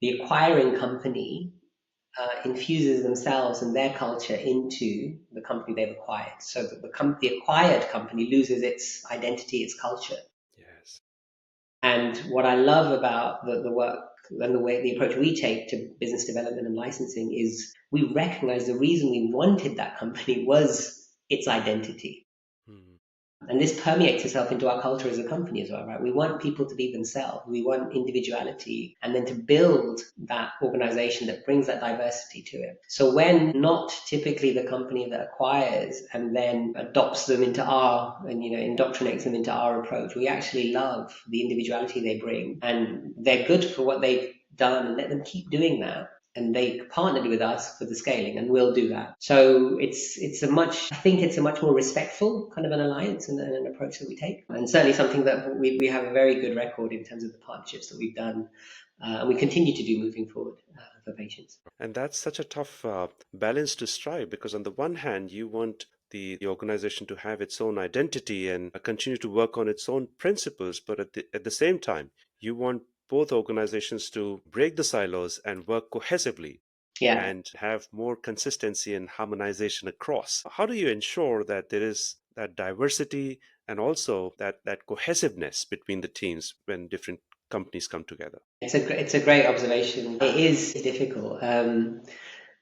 the acquiring company infuses themselves and their culture into the company they've acquired, so that the acquired company loses its identity, its culture. Yes. And what I love about the work and the approach we take to business development and licensing is we recognize the reason we wanted that company was its identity. Mm. And this permeates itself into our culture as a company as well, right? We want people to be themselves. We want individuality, and then to build that organization that brings that diversity to it. So when not typically the company that acquires and then adopts them into our, and indoctrinates them into our approach, we actually love the individuality they bring, and they're good for what they've done, and let them keep doing that, and they partnered with us for the scaling, and we'll do that. So I think it's a much more respectful kind of an alliance and an approach that we take, and certainly something that we have a very good record in terms of the partnerships that we've done, and we continue to do moving forward for patients. And that's such a tough balance to strike, because on the one hand, you want the organization to have its own identity and continue to work on its own principles, but at the same time, you want both organizations to break the silos and work cohesively Yeah. and have more consistency and harmonization across. How do you ensure that there is that diversity and also that cohesiveness between the teams when different companies come together? It's a great observation. It is difficult.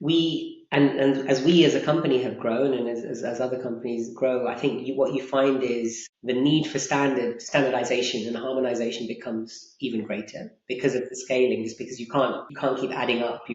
We and as we as a company have grown, and as other companies grow, I think what you find is the need for standardization and harmonization becomes even greater because of the scaling, just because you can't keep adding up.